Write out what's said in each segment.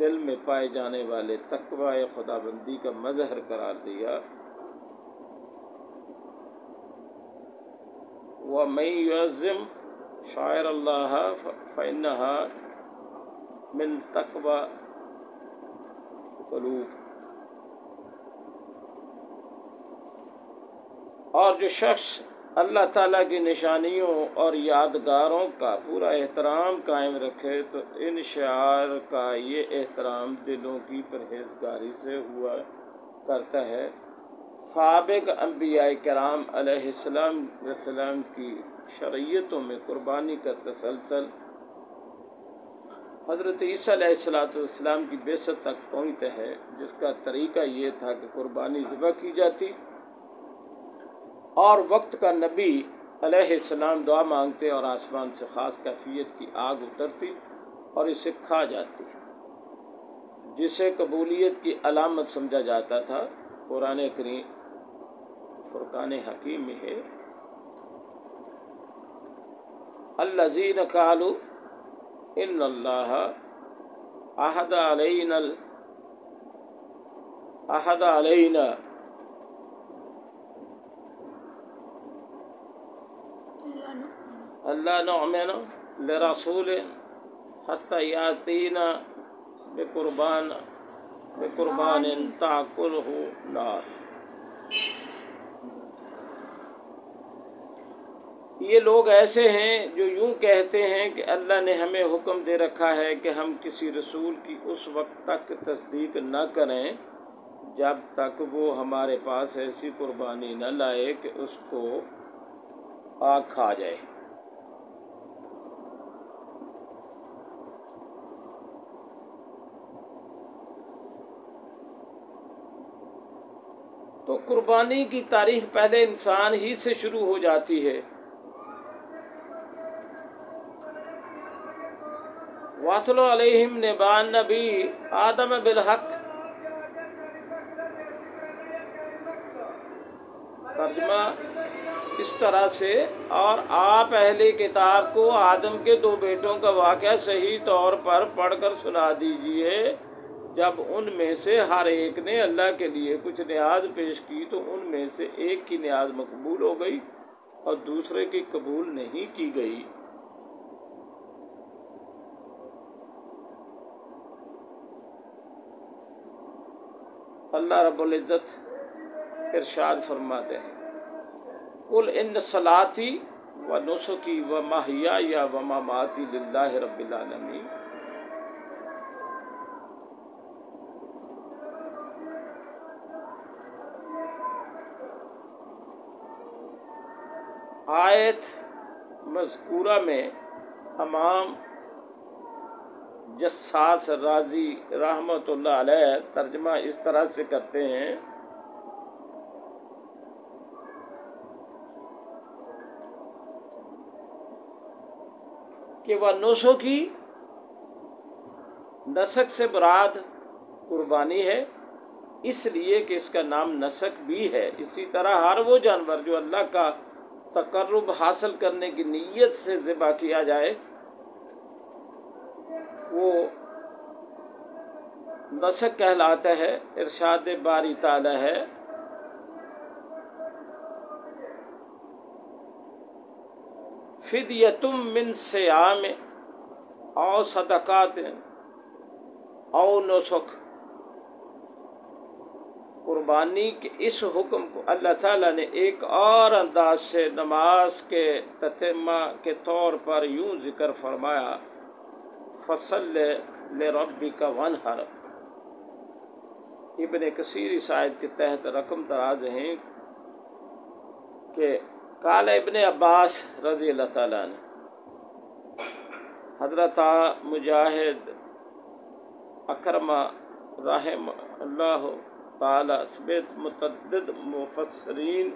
دل میں پائے جانے والے تقوی خدابندی کا مظہر قرار دیا۔ وَمَن يُعَظِّمْ شَعَائِرَ اللَّهِ فَإِنَّهَا مِن تَقْوَى الْقُلُوبِ۔ اور جو شخص اللہ تعالیٰ کی نشانیوں اور یادگاروں کا پورا احترام قائم رکھے تو ان شعائر کا یہ احترام دلوں کی پرہیزگاری سے ہوا کرتا ہے۔ سابق انبیاء کرام علیہ السلام کی شریعتوں میں قربانی کا تسلسل حضرت عیسیٰ علیہ السلام کی بعثت تک پہنچتا ہے، جس کا طریقہ یہ تھا کہ قربانی ذبح کی جاتی اور وقت کا نبی علیہ السلام دعا مانگتے اور آسمان سے خاص کیفیت کی آگ اترتی اور اسے کھا جاتی، جسے قبولیت کی علامت سمجھا جاتا تھا۔ قرآن کریم فرقان حکیم میں ہے، الذین قالوا ان اللہ عہد علینا اللہ نؤمن لرسول حتی یاتینا بقربان تأکلہ نار۔ یہ لوگ ایسے ہیں جو یوں کہتے ہیں کہ اللہ نے ہمیں حکم دے رکھا ہے کہ ہم کسی رسول کی اس وقت تک تصدیق نہ کریں جب تک وہ ہمارے پاس ایسی قربانی نہ لائے کہ اس کو آگ کھا جائے۔ تو قربانی کی تاریخ پہلے انسان ہی سے شروع ہو جاتی ہے۔ وَاتْلُ عَلَيْهِمْ نَبَأَ النَّبِيِّ آدَمَ بِالْحَقِّ۔ ترجمہ اس طرح سے، اور آپ اہل کتاب کو آدم کے 2 بیٹوں کا واقعہ صحیح طور پر پڑھ کر سنا دیجئے۔ جب ان میں سے ہر ایک نے اللہ کے لیے کچھ نیاز پیش کی تو ان میں سے ایک کی نیاز مقبول ہو گئی اور دوسرے کی قبول نہیں کی گئی۔ اللہ رب العزت ارشاد فرماتے ہیں، قُلْ إِنَّ صَلَاتِي وَنُسُكِي وَمَحْيَايَ وَمَمَاتِي لِلَّهِ رَبِّ الْعَالَمِينَ۔ آیت مذکورہ میں امام جساس رازی رحمۃ اللہ علیہ ترجمہ اس طرح سے کرتے ہیں کہ وہ نسکی نسک سے مراد قربانی ہے، اس لیے کہ اس کا نام نسک بھی ہے۔ اسی طرح ہر وہ جانور جو اللہ کا تقرب حاصل کرنے کی نیت سے ذبح کیا جائے وہ نسک کہلاتا ہے۔ ارشاد باری تعالی ہے، فدیۃ من صیام او صدقات او نسک۔ قربانی کے اس حکم کو اللہ تعالیٰ نے ایک اور انداز سے نماز کے تتمہ کے طور پر یوں ذکر فرمایا، فصل لربک وانحر۔ ابن کثیر اس آیت کے تحت رقم دراز ہیں کہ قال ابن عباس رضی اللہ تعالیٰ عنہ، حضرت مجاہد اکرمہ رحم اللہ تعالی سمیت متعدد مفسرین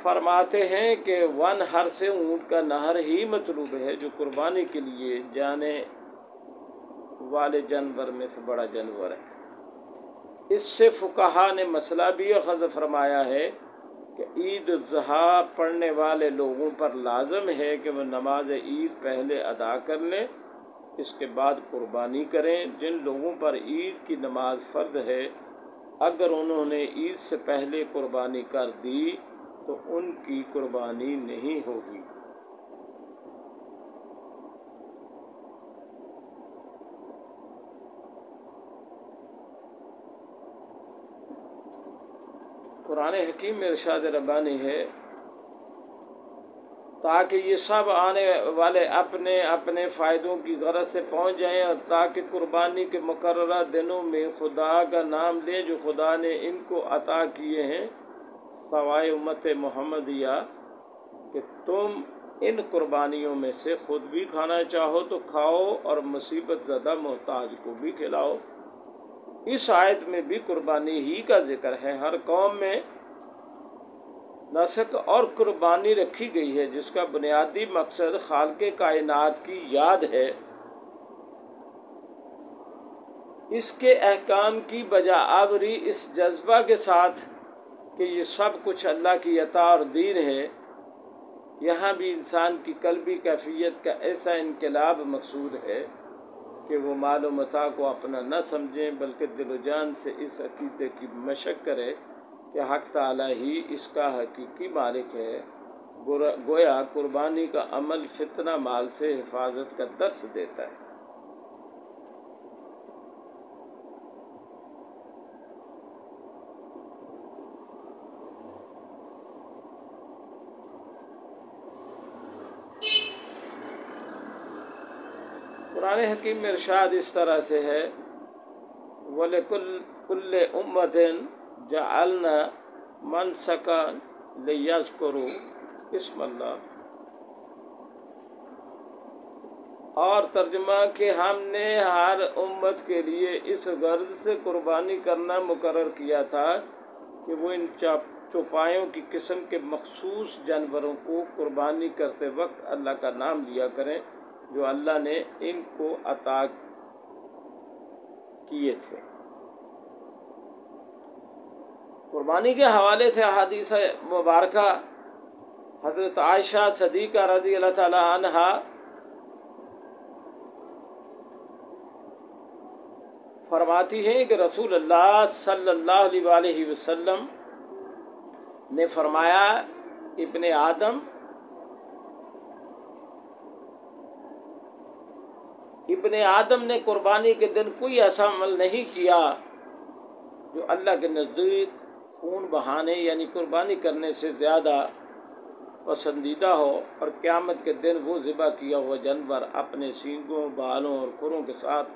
فرماتے ہیں کہ ون ہر سے اونٹ کا نہر ہی مطلوب ہے، جو قربانی کے لیے جانے والے جانور میں سے بڑا جانور ہے۔ اس سے فقہا نے مسئلہ بھی اخذ فرمایا ہے کہ عید الاضحیٰ پڑھنے والے لوگوں پر لازم ہے کہ وہ نماز عید پہلے ادا کر لیں، اس کے بعد قربانی کریں۔ جن لوگوں پر عید کی نماز فرض ہے، اگر انہوں نے عید سے پہلے قربانی کر دی تو ان کی قربانی نہیں ہوگی۔ قرآن حکیم میں ارشاد ربانی ہے تاکہ یہ سب آنے والے اپنے اپنے فائدوں کی غرض سے پہنچ جائیں، اور تاکہ قربانی کے مقررہ دنوں میں خدا کا نام لیں جو خدا نے ان کو عطا کیے ہیں، سوائے امت محمدیہ، کہ تم ان قربانیوں میں سے خود بھی کھانا چاہو تو کھاؤ اور مصیبت زدہ محتاج کو بھی کھلاؤ۔ اس آیت میں بھی قربانی ہی کا ذکر ہے۔ ہر قوم میں نسک اور قربانی رکھی گئی ہے جس کا بنیادی مقصد خالق کائنات کی یاد ہے، اس کے احکام کی بجا آوری اس جذبہ کے ساتھ کہ یہ سب کچھ اللہ کی عطا اور دین ہے۔ یہاں بھی انسان کی قلبی کیفیت کا ایسا انقلاب مقصود ہے کہ وہ مال و متاع کو اپنا نہ سمجھیں بلکہ دل و جان سے اس عقیدے کی مشق کرے کہ حق تعالی ہی اس کا حقیقی مالک ہے۔ گویا قربانی کا عمل فتنہ مال سے حفاظت کا درس دیتا ہے۔ قرآن حکیم میں ارشاد اس طرح سے ہے وَلِكُلِّ أُمَّةٍ جَعَلْنَا مَنْسَكًا لِيَذْكُرُوا اسْمَ اللَّهِ، اور ترجمہ کہ ہم نے ہر امت کے لیے اس غرض سے قربانی کرنا مقرر کیا تھا کہ وہ ان چوپایوں کی قسم کے مخصوص جانوروں کو قربانی کرتے وقت اللہ کا نام لیا کریں جو اللہ نے ان کو عطا کیے تھے۔ قربانی کے حوالے سے احادیث مبارکہ حضرت عائشہ صدیقہ رضی اللہ تعالی عنہا فرماتی ہیں کہ رسول اللہ صلی اللہ علیہ وسلم نے فرمایا ابن آدم نے قربانی کے دن کوئی ایسا عمل نہیں کیا جو اللہ کے نزدیک خون بہانے یعنی قربانی کرنے سے زیادہ پسندیدہ ہو، اور قیامت کے دن وہ ذبح کیا ہوا جانور اپنے سینگوں، بالوں اور کھروں کے ساتھ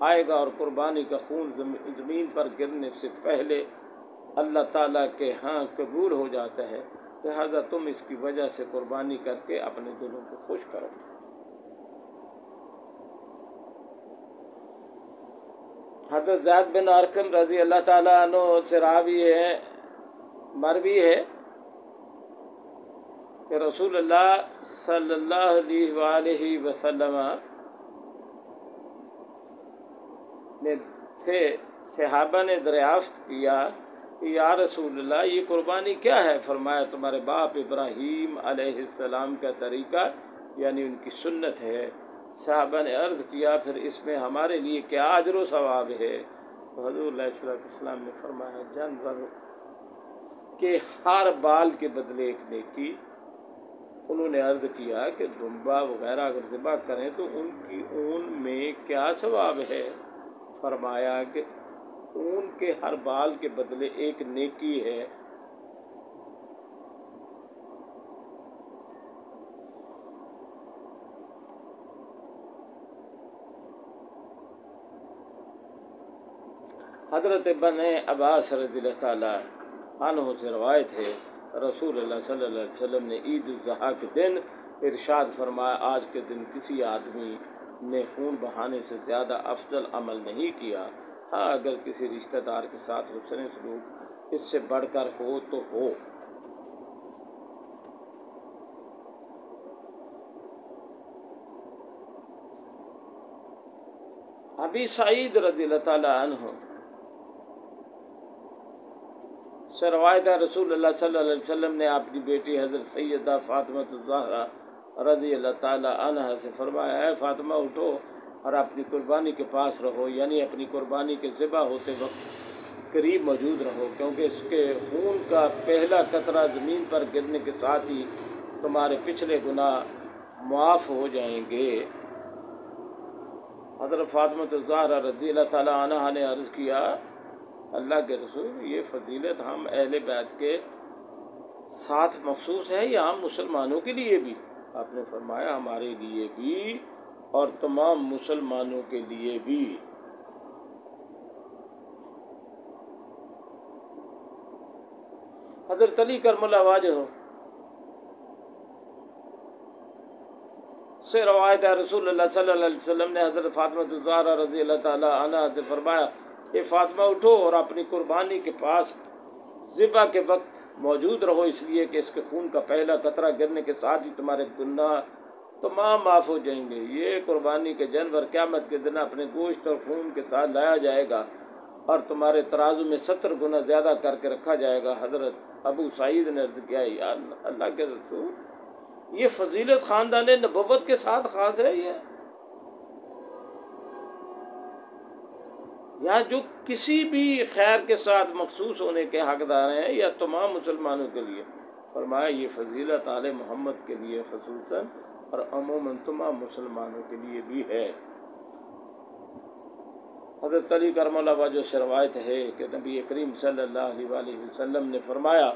آئے گا، اور قربانی کا خون زمین پر گرنے سے پہلے اللہ تعالیٰ کے ہاں قبول ہو جاتا ہے، لہذا تم اس کی وجہ سے قربانی کر کے اپنے دلوں کو خوش کرو۔ حضرت زید بن ارقم رضی اللہ تعالیٰ عنہ سے مروی ہے کہ رسول اللہ صلی اللہ علیہ وآلہ وسلم سے صحابہ نے دریافت کیا کہ یا رسول اللہ یہ قربانی کیا ہے؟ فرمایا تمہارے باپ ابراہیم علیہ السلام کا طریقہ یعنی ان کی سنت ہے۔ صحابہ نے عرض کیا پھر اس میں ہمارے لیے کیا اجر و ثواب ہے؟ حضور علیہ السلام نے فرمایا جانور کے ہر بال کے بدلے ایک نیکی۔ انہوں نے عرض کیا کہ دمبا وغیرہ اگر ذبح کریں تو ان کی اون میں کیا ثواب ہے؟ فرمایا کہ اون کے ہر بال کے بدلے ایک نیکی ہے۔ حضرت ابن عباس رضی اللہ تعالیٰ عنہ سے روایت ہے رسول اللہ صلی اللہ علیہ وسلم نے عید الاضحیٰ کے دن ارشاد فرمایا آج کے دن کسی آدمی نے خون بہانے سے زیادہ افضل عمل نہیں کیا، ہاں اگر کسی رشتہ دار کے ساتھ حسن سلوک اس سے بڑھ کر ہو تو ہو۔ ابی سعید رضی اللہ تعالیٰ عنہ سے روایت ہے رسول اللہ صلی اللہ علیہ وسلم نے اپنی بیٹی حضرت سیدہ فاطمہ الزہرا رضی اللہ تعالی عنہا سے فرمایا، اے فاطمہ اٹھو اور اپنی قربانی کے پاس رہو، یعنی اپنی قربانی کے ذبح ہوتے وقت قریب موجود رہو، کیونکہ اس کے خون کا پہلا قطرہ زمین پر گرنے کے ساتھ ہی تمہارے پچھلے گناہ معاف ہو جائیں گے۔ حضرت فاطمہ الزہرا رضی اللہ تعالی عنہا نے عرض کیا، اللہ کے رسول، یہ فضیلت ہم اہل بیت کے ساتھ مخصوص ہے یا عام مسلمانوں کے لیے بھی؟ آپ نے فرمایا، ہمارے لیے بھی اور تمام مسلمانوں کے لیے بھی۔ حضرت علی کرم اللہ وجہہ سے روایت ہے رسول اللہ صلی اللہ علیہ وسلم نے حضرت فاطمہ الزہرا رضی اللہ تعالی عنہا سے فرمایا، اے فاطمہ اٹھو اور اپنی قربانی کے پاس ذبح کے وقت موجود رہو، اس لیے کہ اس کے خون کا پہلا قطرہ گرنے کے ساتھ ہی تمہارے گناہ تمام معاف ہو جائیں گے۔ یہ قربانی کے جانور قیامت کے دن اپنے گوشت اور خون کے ساتھ لایا جائے گا اور تمہارے ترازو میں 70 گنا زیادہ کر کے رکھا جائے گا۔ حضرت ابو سعید نے عرض کیا، یا اللہ کے رسول، یہ فضیلت خاندان نبوت کے ساتھ خاص ہے یا جو کسی بھی خیر کے ساتھ مخصوص ہونے کے حقدار ہیں یا تمام مسلمانوں کے لیے؟ فرمایا، یہ فضیلت آل محمد کے لیے خصوصاً اور عموماً تمام مسلمانوں کے لیے بھی ہے۔ حضرت علی کرم اللہ وجہہ سے روایت ہے کہ نبی کریم صلی اللہ علیہ وآلہ وسلم نے فرمایا،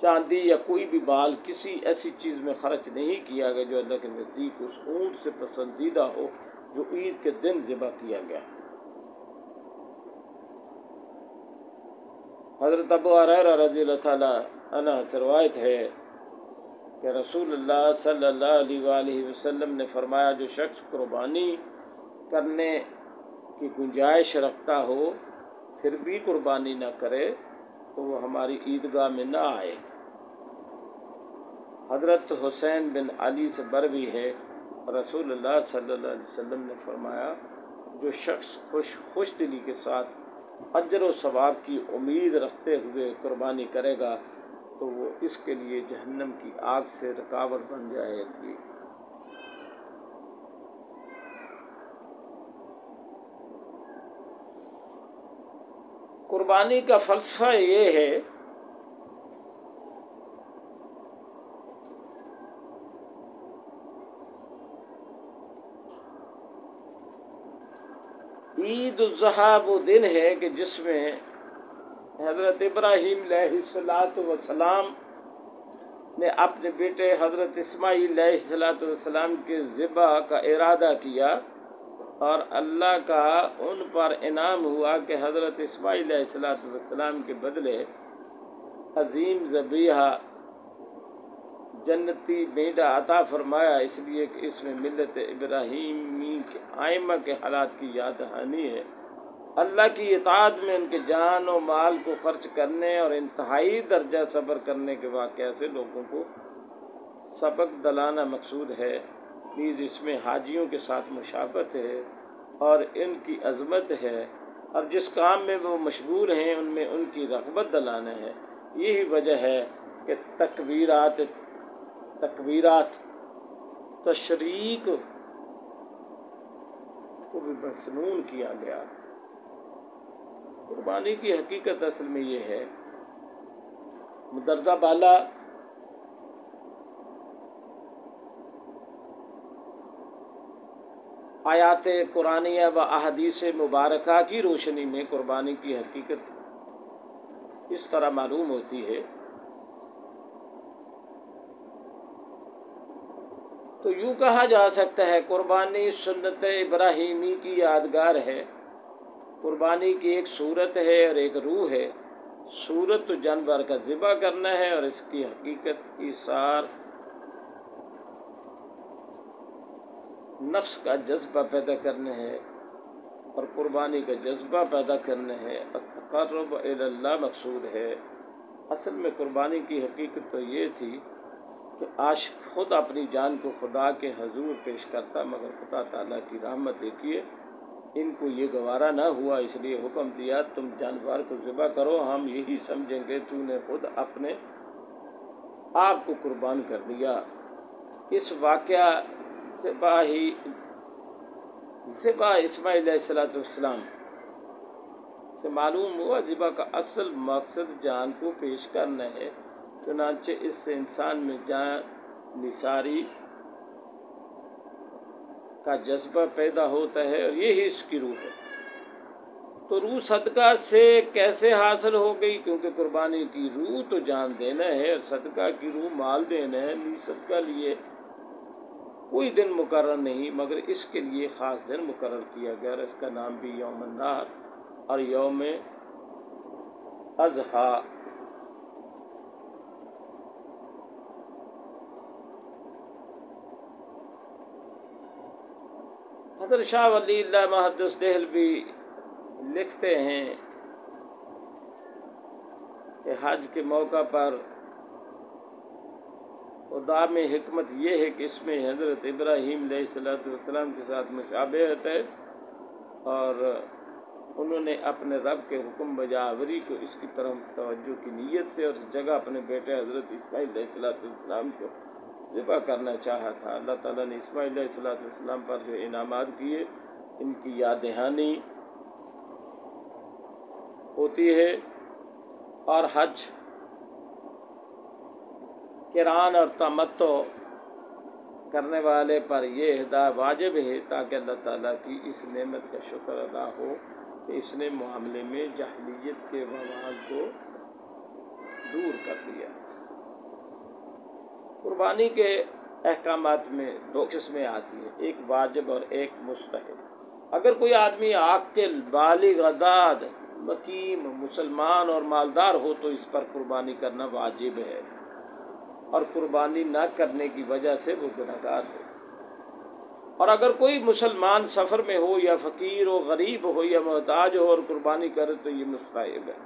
چاندی یا کوئی بھی بال کسی ایسی چیز میں خرچ نہیں کیا گیا جو اللہ کے نزدیک اس اونٹ سے پسندیدہ ہو جو عید کے دن ذبح کیا گیا۔ حضرت ابو ہریرہ رضی اللہ تعالی عنہ سے روایت ہے کہ رسول اللہ صلی اللہ علیہ وآلہ وسلم نے فرمایا، جو شخص قربانی کرنے کی گنجائش رکھتا ہو پھر بھی قربانی نہ کرے تو وہ ہماری عیدگاہ میں نہ آئے۔ حضرت حسین بن علی سے بروی ہے، رسول اللہ صلی اللہ علیہ وسلم نے فرمایا، جو شخص خوش دلی کے ساتھ اجر و ثواب کی امید رکھتے ہوئے قربانی کرے گا تو وہ اس کے لیے جہنم کی آگ سے رکاوٹ بن جائے گی۔ قربانی کا فلسفہ یہ ہے عید الاضحیٰ وہ دن ہے کہ جس میں حضرت ابراہیم علیہ السلام نے اپنے بیٹے حضرت اسماعیل علیہ السلام کے ذبح کا ارادہ کیا اور اللہ کا ان پر انعام ہوا کہ حضرت اسماعیل علیہ السلام کے بدلے عظیم ذبیحہ جنتی بھیڑا عطا فرمایا، اس لیے کہ اس میں ملت ابراہیمی کے آئمہ کے حالات کی یاد دہانی ہے۔ اللہ کی اطاعت میں ان کے جان و مال کو خرچ کرنے اور انتہائی درجہ صبر کرنے کے واقعہ سے لوگوں کو سبق دلانا مقصود ہے۔ نیز اس میں حاجیوں کے ساتھ مشابہت ہے اور ان کی عظمت ہے، اور جس کام میں وہ مشغول ہیں ان میں ان کی رغبت دلانا ہے۔ یہی وجہ ہے کہ تکبیرات تشریق کو بھی مسنون کیا گیا۔ قربانی کی حقیقت اصل میں یہ ہے، مدرجہ بالا آیات قرآنیہ و احادیث مبارکہ کی روشنی میں قربانی کی حقیقت اس طرح معلوم ہوتی ہے۔ تو یوں کہا جا سکتا ہے، قربانی سنت ابراہیمی کی یادگار ہے۔ قربانی کی ایک صورت ہے اور ایک روح ہے۔ صورت تو جانور کا ذبح کرنا ہے اور اس کی حقیقت ایثار نفس کا جذبہ پیدا کرنا ہے اور قربانی کا جذبہ پیدا کرنا ہے۔ التقرب الی اللہ مقصود ہے۔ اصل میں قربانی کی حقیقت تو یہ تھی کہ عاشق خود اپنی جان کو خدا کے حضور پیش کرتا، مگر خدا تعالیٰ کی رحمت دیکھیے ان کو یہ گوارا نہ ہوا، اس لیے حکم دیا تم جانور کو ذبح کرو، ہم یہی سمجھیں گے تو نے خود اپنے آپ کو قربان کر دیا۔ اس واقعہ ذبح اسماعیل علیہ السلام سے معلوم ہوا ذبح کا اصل مقصد جان کو پیش کرنا ہے، چنانچہ اس سے انسان میں جان نثاری کا جذبہ پیدا ہوتا ہے اور یہی اس کی روح ہے۔ تو روح صدقہ سے کیسے حاصل ہو گئی؟ کیونکہ قربانی کی روح تو جان دینا ہے اور صدقہ کی روح مال دینا ہے۔ صدقہ لیے کوئی دن مقرر نہیں، مگر اس کے لیے خاص دن مقرر کیا گیا اور اس کا نام بھی یوم النحر اور یوم اضحیٰ۔ حضرت شاہ ولی اللہ محدث دہلوی لکھتے ہیں کہ حج کے موقع پر خدا میں حکمت یہ ہے کہ اس میں حضرت ابراہیم علیہ السلام کے ساتھ مشابہت ہے اور انہوں نے اپنے رب کے حکم بجاوری کو اس کی طرف توجہ کی نیت سے اور اس جگہ اپنے بیٹے حضرت اسماعیل علیہ السلام کو ذبح کرنا چاہا تھا۔ اللہ تعالیٰ نے اسماعیل علیہ السلام پر جو انعامات کیے ان کی یاد دہانی ہوتی ہے، اور حج قران اور تمتع کرنے والے پر یہ ہدایت واجب ہے تاکہ اللہ تعالیٰ کی اس نعمت کا شکر ادا ہو کہ اس نے معاملے میں جاہلیت کے مواد کو دور کر دیا۔ قربانی کے احکامات میں دو قسمیں آتی ہیں، ایک واجب اور ایک مستحب۔ اگر کوئی آدمی عاقل، بالغ، عداد، مقیم، مسلمان اور مالدار ہو تو اس پر قربانی کرنا واجب ہے، اور قربانی نہ کرنے کی وجہ سے وہ گنہگار ہے۔ اور اگر کوئی مسلمان سفر میں ہو یا فقیر ہو، غریب ہو یا محتاج ہو اور قربانی کرے تو یہ مستحب ہے۔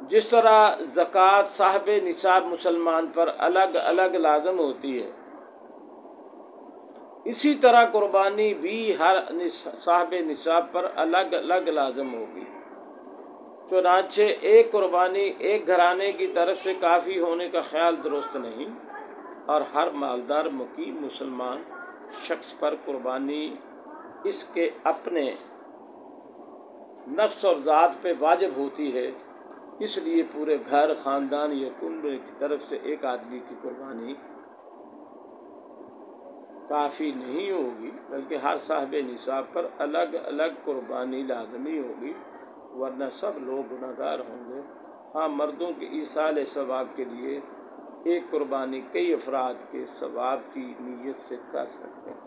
جس طرح زکوٰۃ صاحب نصاب مسلمان پر الگ الگ لازم ہوتی ہے، اسی طرح قربانی بھی ہر صاحب نصاب پر الگ الگ لازم ہوگی۔ چنانچہ ایک قربانی ایک گھرانے کی طرف سے کافی ہونے کا خیال درست نہیں، اور ہر مالدار مقیم مسلمان شخص پر قربانی اس کے اپنے نفس اور ذات پہ واجب ہوتی ہے۔ اس لیے پورے گھر، خاندان یا کنبے کی طرف سے ایک آدمی کی قربانی کافی نہیں ہوگی، بلکہ ہر صاحب نصاب پر الگ الگ قربانی لازمی ہوگی، ورنہ سب لوگ گنہگار ہوں گے۔ ہاں، مردوں کے ایصال ثواب کے لیے ایک قربانی کئی افراد کے ثواب کی نیت سے کر سکتے ہیں۔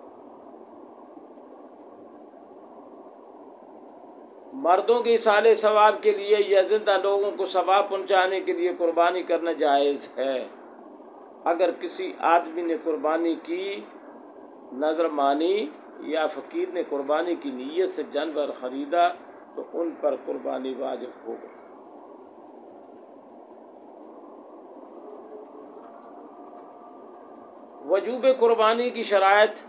مردوں کے ایصال ثواب کے لیے یا زندہ لوگوں کو ثواب پہنچانے کے لیے قربانی کرنا جائز ہے۔ اگر کسی آدمی نے قربانی کی، نذر مانی یا فقیر نے قربانی کی نیت سے جانور خریدا تو ان پر قربانی واجب ہوگی۔ وجوب قربانی کی شرائط۔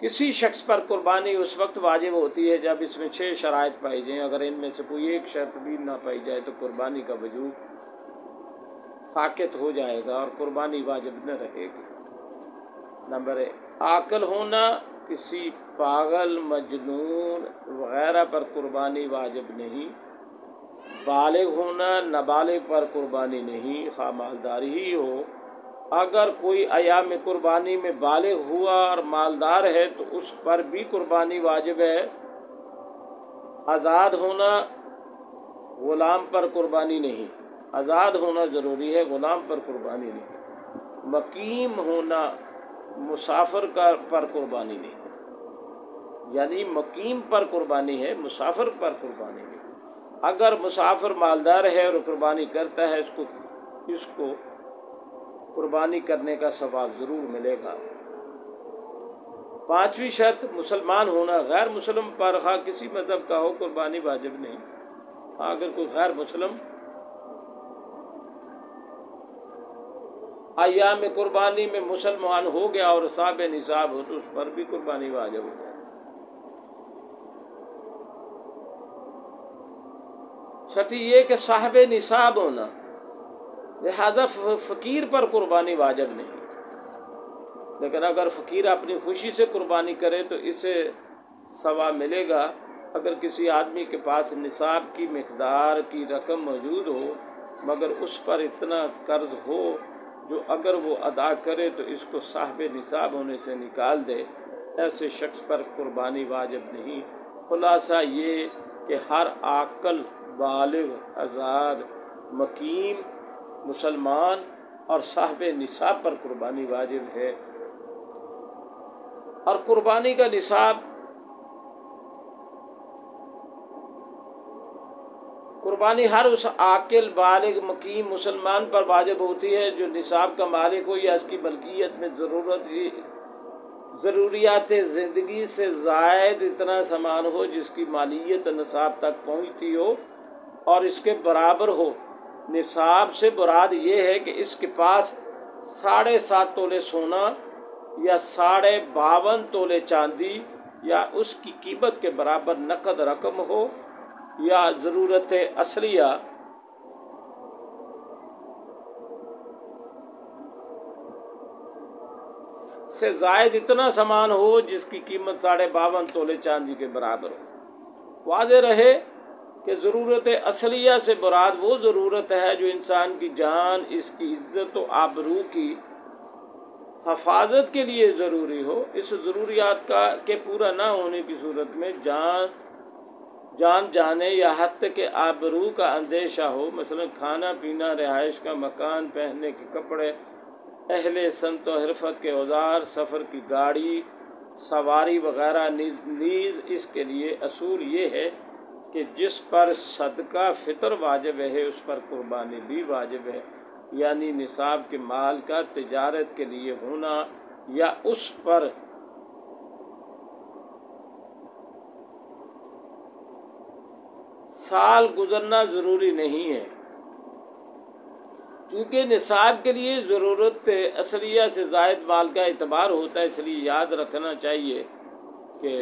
کسی شخص پر قربانی اس وقت واجب ہوتی ہے جب اس میں 6 شرائط پائی جائیں۔ اگر ان میں سے کوئی ایک شرط بھی نہ پائی جائے تو قربانی کا وجوب ساقط ہو جائے گا اور قربانی واجب نہ رہے گی۔ نمبر 1، عاقل ہونا۔ کسی پاگل، مجنون وغیرہ پر قربانی واجب نہیں۔ بالغ ہونا، نابالغ پر قربانی نہیں، خواہ مالدار ہی ہو۔ اگر کوئی ایام قربانی میں بالغ ہوا اور مالدار ہے تو اس پر بھی قربانی واجب ہے۔ آزاد ہونا، غلام پر قربانی نہیں۔ آزاد ہونا ضروری ہے، غلام پر قربانی نہیں۔ مقیم ہونا، مسافر پر قربانی نہیں، یعنی مقیم پر قربانی ہے، مسافر پر قربانی نہیں۔ اگر مسافر مالدار ہے اور قربانی کرتا ہے اس کو قربانی کرنے کا ثواب ضرور ملے گا۔ 5ویں شرط، مسلمان ہونا۔ غیر مسلم پر خواہ کسی مذہب کا ہو قربانی واجب نہیں۔ اگر کوئی غیر مسلم ایام قربانی میں مسلمان ہو گیا اور صاحب نصاب ہو تو اس پر بھی قربانی واجب ہو جائے۔ چھٹی یہ کہ صاحب نصاب ہونا، لہذا فقیر پر قربانی واجب نہیں، لیکن اگر فقیر اپنی خوشی سے قربانی کرے تو اسے ثواب ملے گا۔ اگر کسی آدمی کے پاس نصاب کی مقدار کی رقم موجود ہو مگر اس پر اتنا قرض ہو جو اگر وہ ادا کرے تو اس کو صاحب نصاب ہونے سے نکال دے، ایسے شخص پر قربانی واجب نہیں۔ خلاصہ یہ کہ ہر عاقل، بالغ، آزاد، مقیم مسلمان اور صاحب نصاب پر قربانی واجب ہے، اور قربانی کا نصاب، قربانی ہر اس عاقل، بالغ، مقیم مسلمان پر واجب ہوتی ہے جو نصاب کا مالک ہو یا اس کی ملکیت میں ضروریات زندگی سے زائد اتنا سامان ہو جس کی مالیت نصاب تک پہنچتی ہو اور اس کے برابر ہو۔ نصاب سے مراد یہ ہے کہ اس کے پاس 7.5 تولے سونا یا 52.5 تولے چاندی یا اس کی قیمت کے برابر نقد رقم ہو یا ضرورت اصلیہ سے زائد اتنا سامان ہو جس کی قیمت 52.5 تولے چاندی کے برابر ہو۔ واضح رہے کہ ضرورت اصلیہ سے مراد وہ ضرورت ہے جو انسان کی جان، اس کی عزت و آبرو کی حفاظت کے لیے ضروری ہو۔ اس ضروریات کے پورا نہ ہونے کی صورت میں جان جانے یا حتی کہ آبرو کا اندیشہ ہو، مثلا کھانا پینا، رہائش کا مکان، پہننے کے کپڑے، اہل صنعت و حرفت کے اوزار، سفر کی گاڑی، سواری وغیرہ۔ نیز اس کے لیے اصول یہ ہے کہ جس پر صدقہ فطر واجب ہے اس پر قربانی بھی واجب ہے، یعنی نصاب کے مال کا تجارت کے لیے ہونا یا اس پر سال گزرنا ضروری نہیں ہے۔ چونکہ نصاب کے لیے ضرورت اصلیہ سے زائد مال کا اعتبار ہوتا ہے، اس لیے یاد رکھنا چاہیے کہ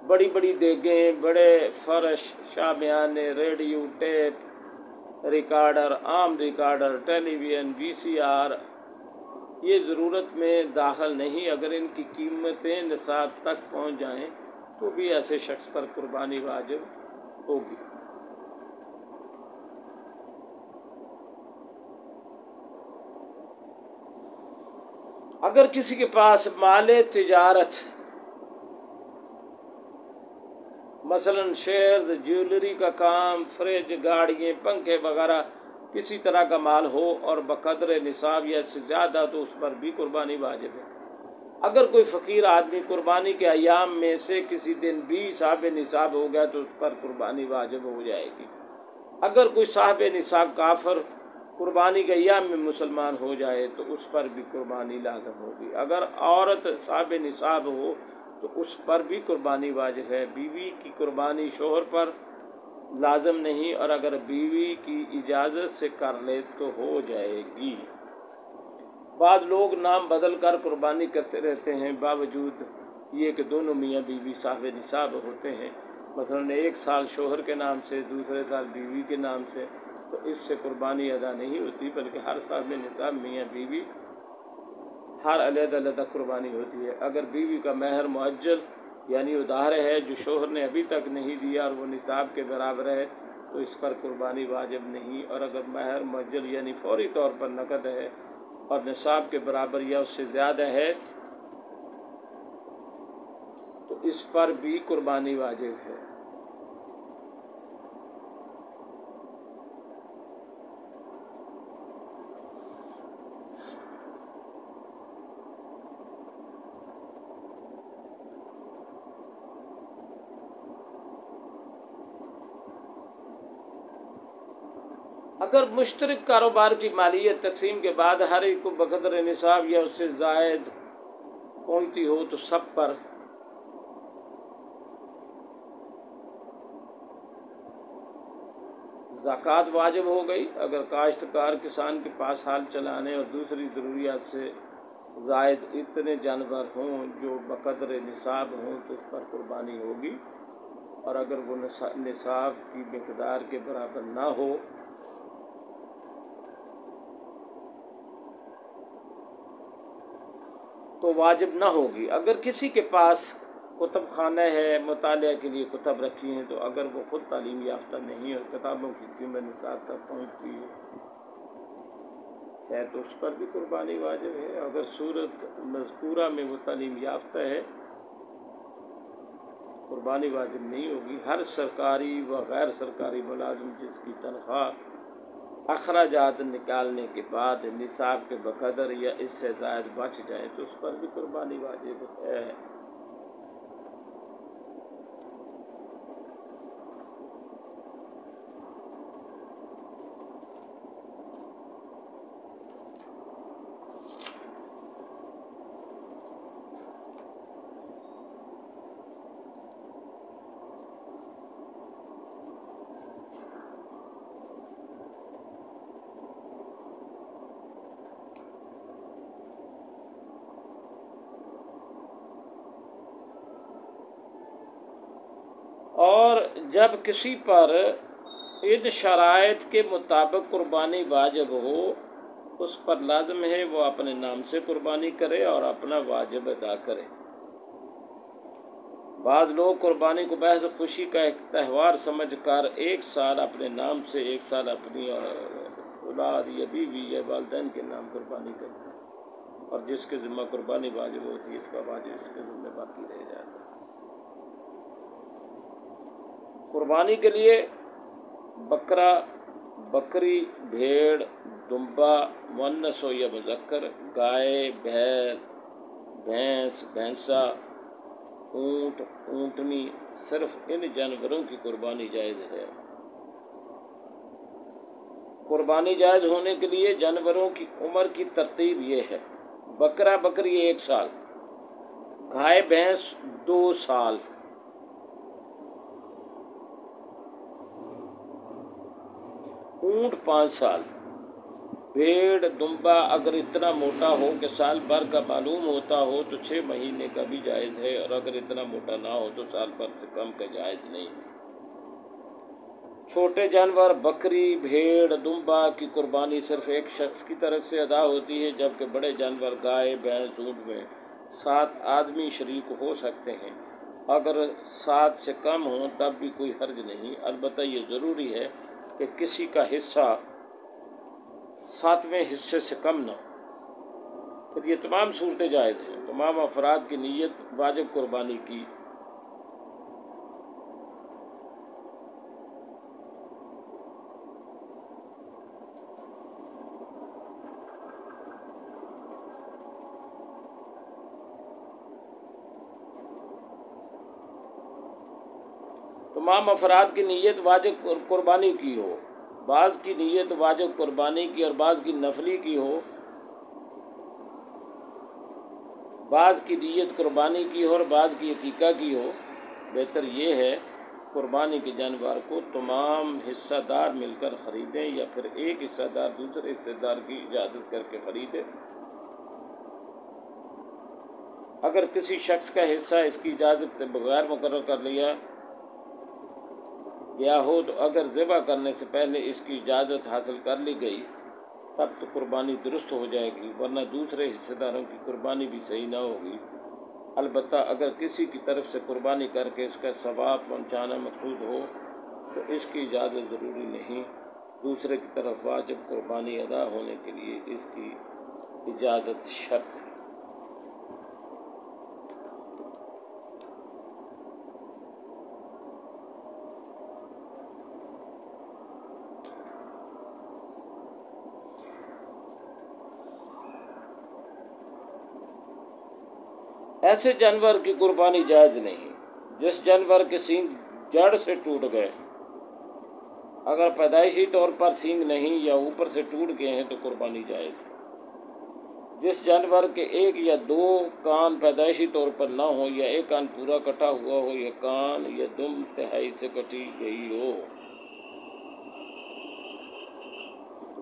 بڑی بڑی دیگیں، بڑے فرش، شامیانے، ریڈیو، ٹیپ ریکارڈر، عام ریکارڈر، ٹیلی ویژن، وی سی آر یہ ضرورت میں داخل نہیں۔ اگر ان کی قیمتیں نصاب تک پہنچ جائیں تو بھی ایسے شخص پر قربانی واجب ہوگی۔ اگر کسی کے پاس مال تجارت، مثلا شیئرز، جیولری کا کام، فریج، گاڑیاں، پنکھے وغیرہ کسی طرح کا مال ہو اور بقدر نصاب یا اس سے زیادہ تو اس پر بھی قربانی واجب ہے۔ اگر کوئی فقیر آدمی قربانی کے ایام میں سے کسی دن بھی صاحب نصاب ہو گیا تو اس پر قربانی واجب ہو جائے گی۔ اگر کوئی صاحب نصاب کافر قربانی کے ایام میں مسلمان ہو جائے تو اس پر بھی قربانی لازم ہوگی۔ اگر عورت صاحب نصاب ہو تو اس پر بھی قربانی واجب ہے۔ بیوی کی قربانی شوہر پر لازم نہیں، اور اگر بیوی کی اجازت سے کر لے تو ہو جائے گی۔ بعض لوگ نام بدل کر قربانی کرتے رہتے ہیں باوجود یہ کہ دونوں میاں بیوی صاحب نصاب ہوتے ہیں، مثلا ایک سال شوہر کے نام سے، دوسرے سال بیوی کے نام سے، تو اس سے قربانی ادا نہیں ہوتی، بلکہ ہر صاحب نصاب میاں بیوی ہر علیحدہ علیحدہ قربانی ہوتی ہے۔ اگر بیوی کا مہر مؤجل یعنی ادھار ہے جو شوہر نے ابھی تک نہیں دیا اور وہ نصاب کے برابر ہے تو اس پر قربانی واجب نہیں، اور اگر مہر مؤجل یعنی فوری طور پر نقد ہے اور نصاب کے برابر یا اس سے زیادہ ہے تو اس پر بھی قربانی واجب ہے۔ اگر مشترک کاروبار کی مالیت تقسیم کے بعد ہر ایک کو بقدر نصاب یا اس سے زائد پہنچتی ہو تو سب پر زکوٰۃ واجب ہو گئی اگر کاشتکار کسان کے پاس حال چلانے اور دوسری ضروریات سے زائد اتنے جانور ہوں جو بقدر نصاب ہوں تو اس پر قربانی ہوگی، اور اگر وہ نصاب کی مقدار کے برابر نہ ہو تو واجب نہ ہوگی۔ اگر کسی کے پاس کتب خانہ ہے، مطالعہ کے لیے کتب رکھی ہیں، تو اگر وہ خود تعلیم یافتہ نہیں اور کتابوں کی قیمت نصاب تک پہنچتی ہے تو اس پر بھی قربانی واجب ہے۔ اگر صورت مذکورہ میں وہ تعلیم یافتہ ہے قربانی واجب نہیں ہوگی۔ ہر سرکاری و غیر سرکاری ملازم جس کی تنخواہ اخراجات نکالنے کے بعد نصاب کے بقدر یا اس سے زائد بچ جائے تو اس پر بھی قربانی واجب ہے۔ اور جب کسی پر ان شرائط کے مطابق قربانی واجب ہو اس پر لازم ہے وہ اپنے نام سے قربانی کرے اور اپنا واجب ادا کرے۔ بعض لوگ قربانی کو محض خوشی کا ایک تہوار سمجھ کر ایک سال اپنے نام سے ایک سال اپنی اولاد یا بیوی یا والدین کے نام قربانی کرتے ہیں، اور جس کے ذمہ قربانی واجب ہوتی ہے اس کا واجب اس کے ذمہ باقی رہ جاتا ہے۔ قربانی کے لیے بکرا، بکری، بھیڑ، دمبا مؤنث ہو یا مذکر، گائے، بھیڑ، بھینس، بھینسا، اونٹ، اونٹنی، صرف ان جانوروں کی قربانی جائز ہے۔ قربانی جائز ہونے کے لیے جانوروں کی عمر کی ترتیب یہ ہے: بکرا بکری 1 سال، گائے بھینس 2 سال، اونٹ 5 سال، بھیڑ دمبا اگر اتنا موٹا ہو کہ سال بھر کا معلوم ہوتا ہو تو 6 مہینے کا بھی جائز ہے، اور اگر اتنا موٹا نہ ہو تو سال بھر سے کم کا جائز نہیں۔ چھوٹے جانور بکری، بھیڑ، دمبا کی قربانی صرف ایک شخص کی طرف سے ادا ہوتی ہے، جبکہ بڑے جانور گائے بھینس اونٹ میں 7 آدمی شریک ہو سکتے ہیں۔ اگر 7 سے کم ہوں تب بھی کوئی حرج نہیں، البتہ یہ ضروری ہے کہ کسی کا حصہ 7ویں حصے سے کم نہ ہو۔ پھر یہ تمام صورتیں جائز ہیں۔ تمام افراد کی نیت واجب قربانی کی تمام افراد کی نیت واجب قربانی کی ہو، بعض کی نیت واجب قربانی کی اور بعض کی نفلی کی ہو، بعض کی نیت قربانی کی ہو اور بعض کی عقیقہ کی ہو، بہتر یہ ہے قربانی کے جانور کو تمام حصہ دار مل کر خریدیں یا پھر ایک حصہ دار دوسرے حصہ دار کی اجازت کر کے خریدے۔ اگر کسی شخص کا حصہ اس کی اجازت کے بغیر مقرر کر لیا گیا ہو تو اگر ذبح کرنے سے پہلے اس کی اجازت حاصل کر لی گئی تب تو قربانی درست ہو جائے گی، ورنہ دوسرے حصہ داروں کی قربانی بھی صحیح نہ ہوگی۔ البتہ اگر کسی کی طرف سے قربانی کر کے اس کا ثواب پہنچانا مقصود ہو تو اس کی اجازت ضروری نہیں، دوسرے کی طرف واجب قربانی ادا ہونے کے لیے اس کی اجازت شرط ہے۔ ایسے جانور کی قربانی جائز نہیں جس جانور کے سینگ جڑ سے ٹوٹ گئے، اگر پیدائشی طور پر سینگ نہیں یا اوپر سے ٹوٹ گئے ہیں تو قربانی جائز ہے۔ جس جانور کے 1 یا 2 کان پیدائشی طور پر نہ ہو، یا ایک کان پورا کٹا ہوا ہو، یا کان یا دم تہائی سے کٹی گئی ہو،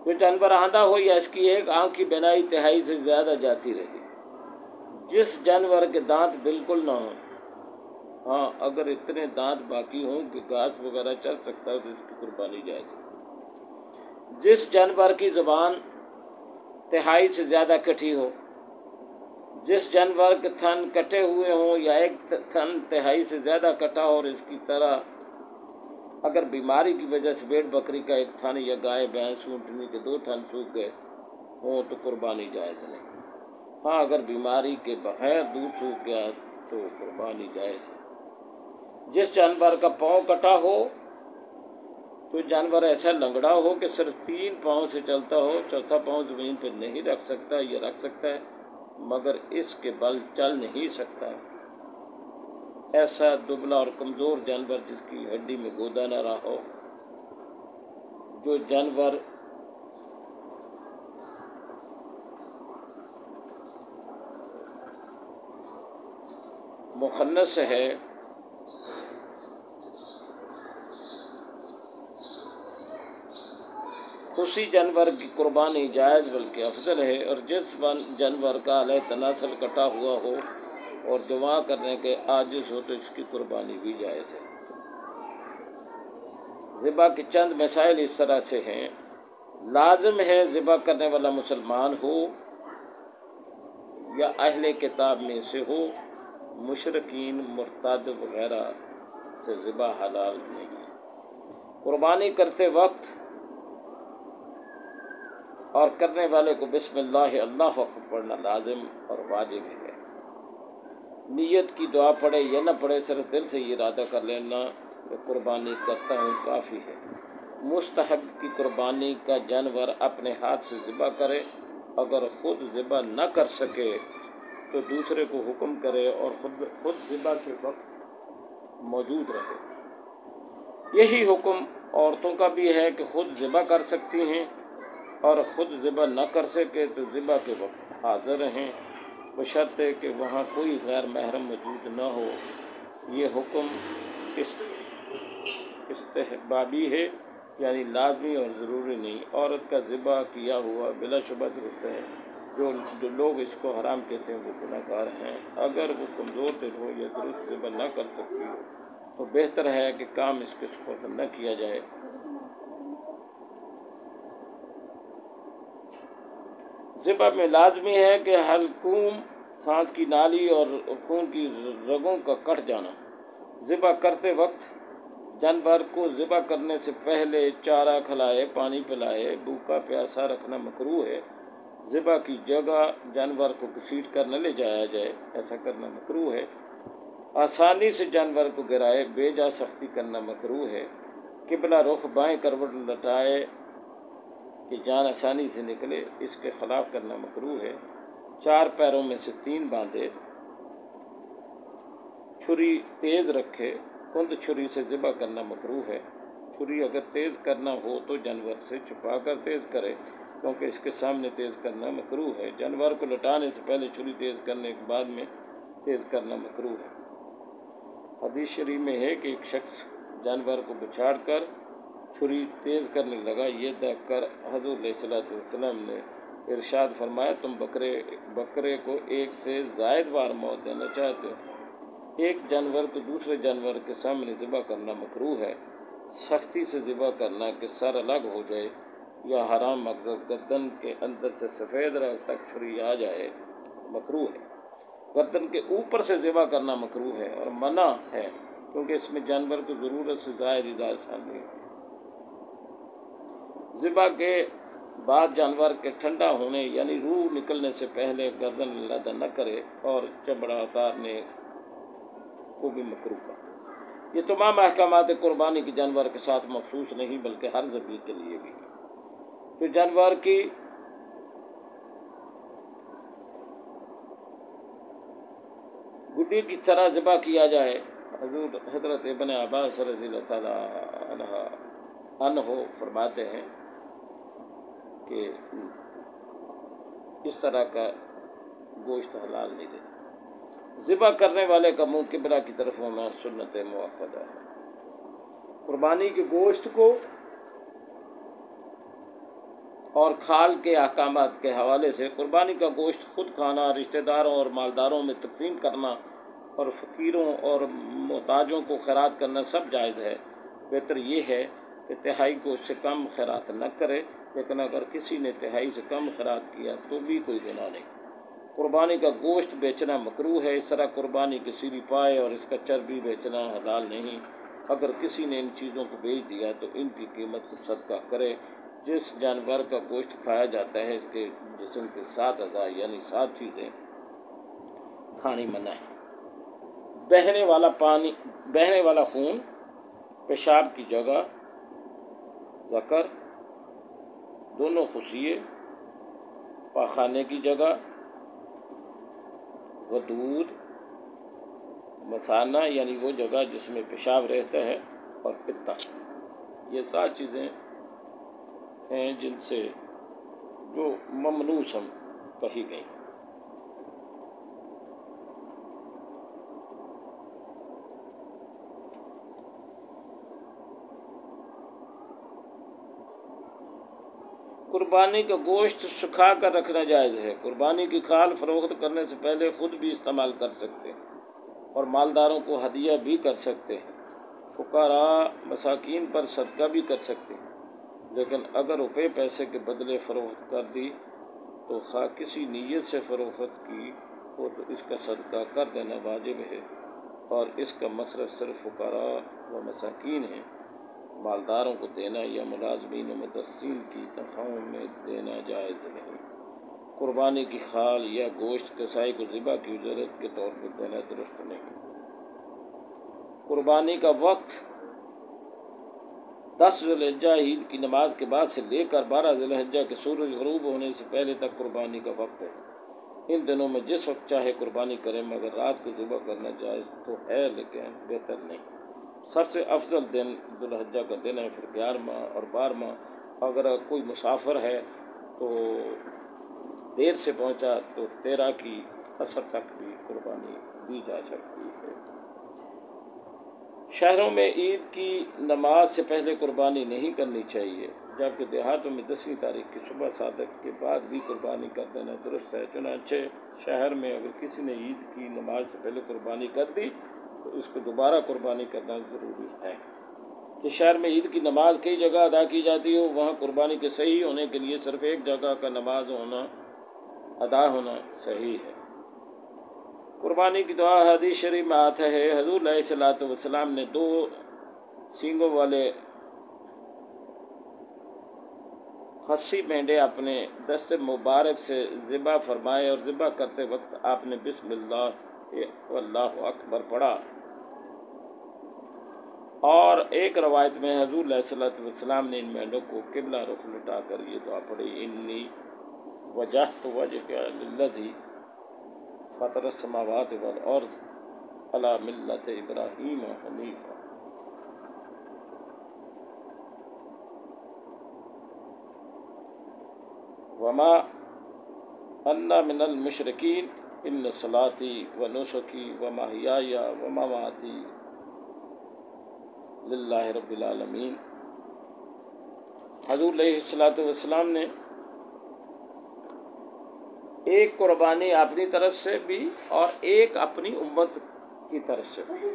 جو جانور آندھا ہو یا اس کی ایک آنکھ کی بینائی تہائی سے زیادہ جاتی رہے، جس جانور کے دانت بالکل نہ ہوں، ہاں اگر اتنے دانت باقی ہوں کہ گھاس وغیرہ چل سکتا ہے تو اس کی قربانی جائز ہے۔ جس جانور کی زبان تہائی سے زیادہ کٹی ہو، جس جانور کے تھن کٹے ہوئے ہوں یا ایک تھن تہائی سے زیادہ کٹا ہو، اور اس کی طرح اگر بیماری کی وجہ سے بھیڑ بکری کا ایک تھن یا گائے بھینس اونٹنی کے 2 تھن سوکھ گئے ہوں تو قربانی جائز نہیں۔ ہاں اگر بیماری کے بغیر دودھ سوکھ گیا تو قربانی جائز ہے۔ جس جانور کا پاؤں کٹا ہو، تو جانور ایسا لنگڑا ہو کہ صرف 3 پاؤں سے چلتا ہو، چوتھا پاؤں زمین پہ نہیں رکھ سکتا یا رکھ سکتا ہے مگر اس کے بل چل نہیں سکتا، ایسا دبلا اور کمزور جانور جس کی ہڈی میں گودا نہ رہا ہو، جو جانور مخنث ہے، اسی جانور کی قربانی جائز بلکہ افضل ہے، اور جس جانور کا علیہ تناسل کٹا ہوا ہو اور دماغ کرنے کے عاجز ہو تو اس کی قربانی بھی جائز ہے۔ ذبح کے چند مسائل اس طرح سے ہیں: لازم ہے ذبح کرنے والا مسلمان ہو یا اہل کتاب میں سے ہو، مشرکین مرتد وغیرہ سے ذبح حلال نہیں۔ قربانی کرتے وقت اور کرنے والے کو بسم اللہ اللہ اکبر پڑھنا لازم اور واجب ہے۔ نیت کی دعا پڑھے یا نہ پڑھے، صرف دل سے یہ ارادہ کر لینا کہ قربانی کرتا ہوں کافی ہے۔ مستحب کی قربانی کا جانور اپنے ہاتھ سے ذبح کرے، اگر خود ذبح نہ کر سکے تو دوسرے کو حکم کرے اور خود ذبح کے وقت موجود رہے۔ یہی حکم عورتوں کا بھی ہے کہ خود ذبح کر سکتی ہیں، اور خود ذبح نہ کر سکے تو ذبح کے وقت حاضر رہیں، بشرطے کہ وہاں کوئی غیر محرم موجود نہ ہو۔ یہ حکم استحبابی ہے، یعنی لازمی اور ضروری نہیں۔ عورت کا ذبح کیا ہوا بلا شبہ درست ہے، جو لوگ اس کو حرام کہتے ہیں وہ گناہ گار ہیں۔ اگر وہ کمزور دل ہو یا درست ذبح نہ کر سکتی ہو تو بہتر ہے کہ کام اس کے سپرد نہ کیا جائے۔ ذبح میں لازمی ہے کہ حلقوم، سانس کی نالی اور خون کی رگوں کا کٹ جانا۔ ذبح کرتے وقت جانور کو ذبح کرنے سے پہلے چارہ کھلائے، پانی پلائے، بھوکا پیاسا رکھنا مکروہ ہے۔ ذبح کی جگہ جانور کو گھسیٹ کر نہ لے جایا جائے، ایسا کرنا مکروہ ہے۔ آسانی سے جانور کو گرائے، بے جا سختی کرنا مکروہ ہے۔ قبلہ رخ بائیں کروٹ لٹائے کہ جان آسانی سے نکلے، اس کے خلاف کرنا مکروہ ہے۔ 4 پیروں میں سے 3 باندھے، چھری تیز رکھے، کند چھری سے ذبح کرنا مکروہ ہے۔ چھری اگر تیز کرنا ہو تو جانور سے چھپا کر تیز کرے، کیونکہ اس کے سامنے تیز کرنا مکروہ ہے۔ جانور کو لٹانے سے پہلے چھری تیز کرنے کے بعد میں تیز کرنا مکروہ ہے۔ حدیث شریف میں ہے کہ ایک شخص جانور کو بچھاڑ کر چھری تیز کرنے لگا، یہ دیکھ کر حضور علیہ السلام نے ارشاد فرمایا، تم بکرے کو 1 سے زائد بار موت دینا چاہتے ہو۔ ایک جانور کو دوسرے جانور کے سامنے ذبح کرنا مکروہ ہے۔ سختی سے ذبح کرنا کہ سر الگ ہو جائے یا حرام مقصد گردن کے اندر سے سفید رگ تک چھری آ جائے مکروہ ہے۔ گردن کے اوپر سے ذبح کرنا مکروہ ہے اور منع ہے، کیونکہ اس میں جانور کو ضرورت سے زائد اجازت شامل ہے۔ ذبح کے بعد جانور کے ٹھنڈا ہونے یعنی روح نکلنے سے پہلے گردن علیحدہ نہ کرے اور چمڑا اتارنے کو بھی مکروہ کہا۔ یہ تمام احکامات قربانی کے جانور کے ساتھ مخصوص نہیں بلکہ ہر ذبیح کے لیے بھی ہے۔ جو جانور کی گڈی کی طرح ذبح کیا جائے، حضرت ابن عباس رضی اللہ تعالیٰ عنہ فرماتے ہیں کہ اس طرح کا گوشت حلال نہیں دیتا۔ ذبح کرنے والے کا منہ قبلہ کی طرف ہونا سنت مؤکدہ ہے۔ قربانی کے گوشت کو اور کھال کے احکامات کے حوالے سے قربانی کا گوشت خود کھانا، رشتہ داروں اور مالداروں میں تقسیم کرنا اور فقیروں اور محتاجوں کو خیرات کرنا سب جائز ہے۔ بہتر یہ ہے کہ تہائی گوشت سے کم خیرات نہ کرے، لیکن اگر کسی نے تہائی سے کم خیرات کیا تو بھی کوئی گناہ نہیں۔ قربانی کا گوشت بیچنا مکروہ ہے، اس طرح قربانی کی سیری پائے اور اس کا چربی بیچنا حلال نہیں۔ اگر کسی نے ان چیزوں کو بیچ دیا تو ان کی قیمت کو صدقہ کرے۔ جس جانور کا گوشت کھایا جاتا ہے اس کے جسم کے 7 اعضاء یعنی 7 چیزیں کھانی منع ہے۔ بہنے والا خون، پیشاب کی جگہ، ذکر، دونوں خصیے، پاخانے کی جگہ، غدود، مثانہ یعنی وہ جگہ جس میں پیشاب رہتا ہے، اور پتہ، یہ 7 چیزیں ہیں جن سے جو ممنوع کہی گئی۔ قربانی کا گوشت سکھا کر رکھنا جائز ہے۔ قربانی کی کھال فروخت کرنے سے پہلے خود بھی استعمال کر سکتے ہیں اور مالداروں کو ہدیہ بھی کر سکتے ہیں۔ فقراء مساکین پر صدقہ بھی کر سکتے ہیں، لیکن اگر روپے پیسے کے بدلے فروخت کر دی تو خواہ کسی نیت سے فروخت کی ہو تو اس کا صدقہ کر دینا واجب ہے، اور اس کا مصرف صرف فقراء و مساکین ہے۔ مالداروں کو دینا یا ملازمین و مدرسین کی تنخواہوں میں دینا جائز نہیں۔ قربانی کی کھال یا گوشت کسائی کو ذبح کی اجرت کے طور پر دینا درست نہیں۔ قربانی کا وقت 10 ذی الحجہ عید کی نماز کے بعد سے لے کر 12 ذی الحجہ کے سورج غروب ہونے سے پہلے تک قربانی کا وقت ہے۔ ان دنوں میں جس وقت چاہے قربانی کریں، مگر رات کو ذبح کرنا جائز تو ہے لیکن بہتر نہیں۔ سب سے افضل دن ذی الحجہ کا دن ہے، پھر 11واں اور 12واں۔ اگر کوئی مسافر ہے تو دیر سے پہنچا تو 13 کی عصر تک بھی قربانی دی جا سکتی ہے۔ شہروں میں عید کی نماز سے پہلے قربانی نہیں کرنی چاہیے، جبکہ دیہاتوں میں 10ویں تاریخ کی صبح صادق کے بعد بھی قربانی کر دینا درست ہے۔ چنانچہ شہر میں اگر کسی نے عید کی نماز سے پہلے قربانی کر دی تو اس کو دوبارہ قربانی کرنا ضروری ہے۔ جس شہر میں عید کی نماز کئی جگہ ادا کی جاتی ہو، وہاں قربانی کے صحیح ہونے کے لیے صرف ایک جگہ کا نماز ادا ہونا صحیح ہے۔ قربانی کی دعا حدیث شریف میں آتا ہے، حضور علیہ الصلوۃ والسلام نے 2 سینگوں والے خصی مینڈے اپنے دست مبارک سے ذبح فرمائے، اور ذبح کرتے وقت آپ نے بسم اللہ واللہ اکبر پڑھا۔ اور ایک روایت میں حضور علیہ الصلوۃ والسلام نے ان مینڈوں کو قبلہ رخ لٹا کر یہ دعا پڑھی، انی وجہت وجہی للذی فطر السماوات والارض علی ملۃ ابراہیم حنیفا۔ وما انا من المشرکین ان صلاتی و نسکی و محیای و مماتی للہ رب العالمین۔ حضور علیہ الصلوۃ والسلام نے ایک قربانی اپنی طرف سے بھی اور ایک اپنی امت کی طرف سے بھی۔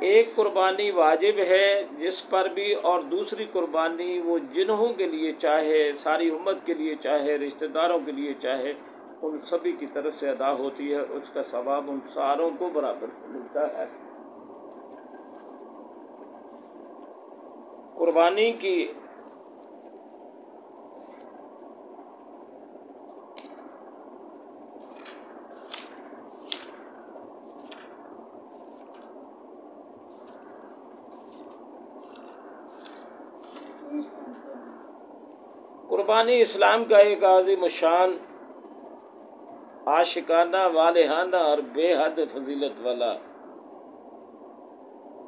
ایک قربانی واجب ہے جس پر بھی، اور دوسری قربانی وہ جنہوں کے لیے چاہے، ساری امت کے لیے چاہے، رشتہ داروں کے لیے چاہے، ان سبھی کی طرف سے ادا ہوتی ہے، اس کا ثواب ان ساروں کو برابر ملتا ہے۔ قربانی کی قربانی اسلام کا ایک عظیم الشان، عاشقانہ، والہانہ اور بے حد فضیلت والا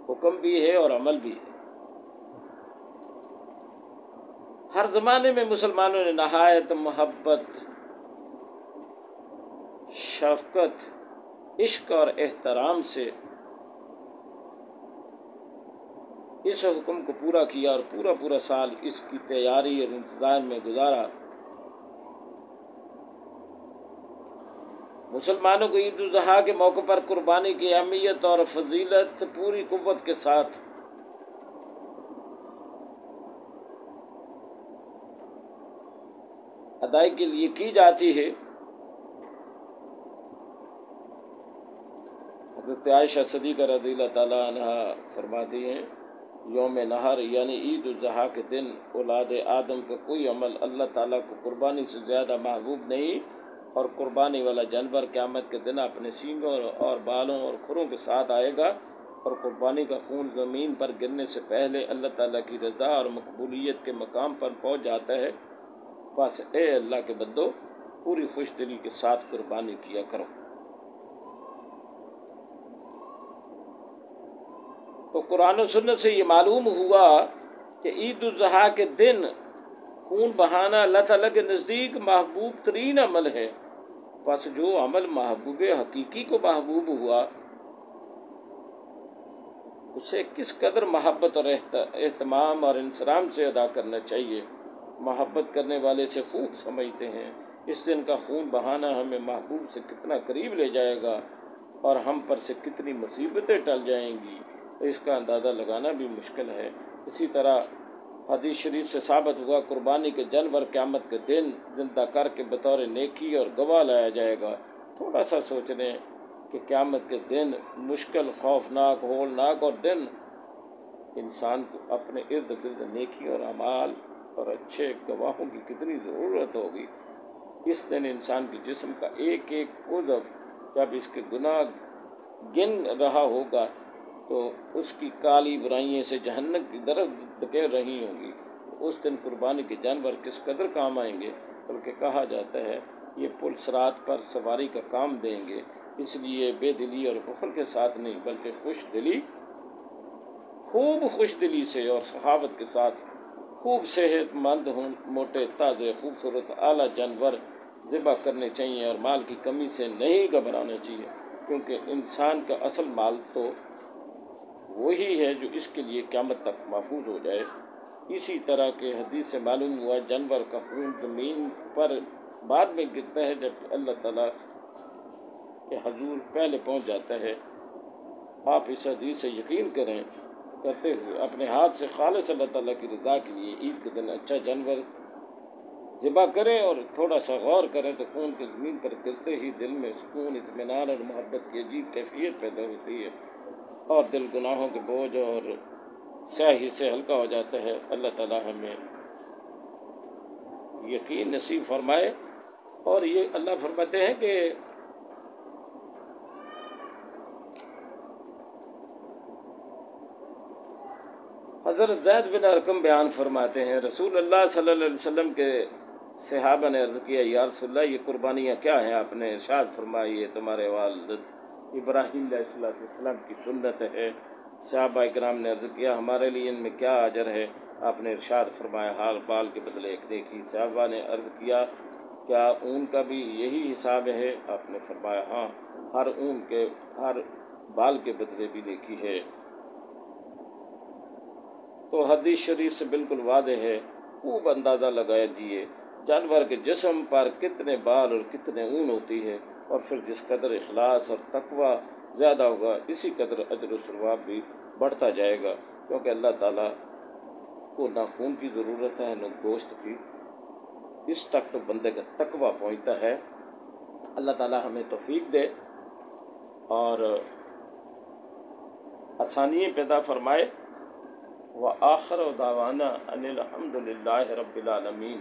حکم بھی ہے اور عمل بھی ہے۔ ہر زمانے میں مسلمانوں نے نہایت محبت، شفقت، عشق اور احترام سے اس حکم کو پورا کیا اور پورا سال اس کی تیاری اور انتظار میں گزارا۔ مسلمانوں کو عید الاضحیٰ کے موقع پر قربانی کی اہمیت اور فضیلت پوری قوت کے ساتھ ادائیگی کے لیے کی جاتی ہے۔ حضرت عائشہ صدیقہ رضی اللہ تعالیٰ عنہ فرماتی ہیں، یوم نحر یعنی عید الاضحیٰ کے دن اولاد آدم کا کوئی عمل اللہ تعالیٰ کو قربانی سے زیادہ محبوب نہیں، اور قربانی والا جانور قیامت کے دن اپنے سینگوں اور بالوں اور کھروں کے ساتھ آئے گا، اور قربانی کا خون زمین پر گرنے سے پہلے اللہ تعالیٰ کی رضا اور مقبولیت کے مقام پر پہنچ جاتا ہے۔ بس اے اللہ کے بندو، پوری خوش دلی کے ساتھ قربانی کیا کرو۔ تو قرآن و سنت سے یہ معلوم ہوا کہ عید الاضحیٰ کے دن خون بہانا اللہ تعالیٰ کے نزدیک محبوب ترین عمل ہے۔ پس جو عمل محبوب حقیقی کو محبوب ہوا، اسے کس قدر محبت اور اہتمام اور انصرام سے ادا کرنا چاہیے۔ محبت کرنے والے سے خوب سمجھتے ہیں اس دن کا خون بہانا ہمیں محبوب سے کتنا قریب لے جائے گا اور ہم پر سے کتنی مصیبتیں ٹل جائیں گی، اس کا اندازہ لگانا بھی مشکل ہے۔ اسی طرح حدیث شریف سے ثابت ہوا قربانی کے جانور قیامت کے دن زندہ کر کے بطور نیکی اور گواہ لایا جائے گا۔ تھوڑا سا سوچ لیں کہ قیامت کے دن مشکل، خوفناک، ہولناک اور دن انسان کو اپنے ارد گرد نیکی اور اعمال اور اچھے گواہوں کی کتنی ضرورت ہوگی۔ اس دن انسان کے جسم کا ایک ایک عضو جب اس کے گناہ گن رہا ہوگا تو اس کی کالی برائیوں سے جہنم کی طرف دھکیل رہی ہوں گی۔ اس دن قربانی کے جانور کس قدر کام آئیں گے، بلکہ کہا جاتا ہے یہ پل صراط پر سواری کا کام دیں گے۔ اس لیے بے دلی اور بخل کے ساتھ نہیں، بلکہ خوب خوش دلی سے اور سخاوت کے ساتھ خوب صحت مند موٹے تازے خوبصورت اعلیٰ جانور ذبح کرنے چاہیے، اور مال کی کمی سے نہیں گھبرانا چاہیے، کیونکہ انسان کا اصل مال تو وہی ہے جو اس کے لیے قیامت تک محفوظ ہو جائے۔ اسی طرح کے حدیث سے معلوم ہوا جانور کا خون زمین پر بعد میں گرتا ہے جب اللہ تعالیٰ کے حضور پہلے پہنچ جاتا ہے۔ آپ اس حدیث سے یقین کرتے ہوئے اپنے ہاتھ سے خالص اللہ تعالیٰ کی رضا کے لیے عید کے دن اچھا جانور ذبح کریں اور تھوڑا سا غور کریں تو خون کے زمین پر گرتے ہی دل میں سکون، اطمینان اور محبت کی عجیب کیفیت پیدا ہوتی ہے، اور دل گناہوں کے بوجھ اور سیاہی سے ہلکا ہو جاتا ہے۔ اللہ تعالیٰ ہمیں یقین نصیب فرمائے۔ اور یہ اللہ فرماتے ہیں کہ حضرت زید بن ارقم بیان فرماتے ہیں، رسول اللہ صلی اللہ علیہ وسلم کے صحابہ نے عرض کیا، یا رسول اللہ یہ قربانیاں کیا ہیں؟ آپ نے ارشاد فرمایا یہ تمہارے والد ابراہیم علیہ السلام کی سنت ہے۔ صحابہ اکرام نے عرض کیا، ہمارے لیے ان میں کیا اجر ہے؟ آپ نے ارشاد فرمایا، حال بال کے بدلے ایک نیکی۔ صحابہ نے عرض کیا، کیا اون کا بھی یہی حساب ہے؟ آپ نے فرمایا، ہاں، ہر اون کے ہر بال کے بدلے بھی نیکی ہے۔ تو حدیث شریف سے بالکل واضح ہے، خوب اندازہ لگایا دیے جانور کے جسم پر کتنے بال اور کتنے اون ہوتی ہے، اور پھر جس قدر اخلاص اور تقوی زیادہ ہوگا اسی قدر اجر و ثواب بھی بڑھتا جائے گا، کیونکہ اللہ تعالیٰ کو نہ خون کی ضرورت ہے نہ گوشت کی، اس تک تو بندے کا تقوی پہنچتا ہے۔ اللہ تعالیٰ ہمیں توفیق دے اور آسانیاں پیدا فرمائے۔ وآخر دعوانا ان الحمد للہ رب العالمین۔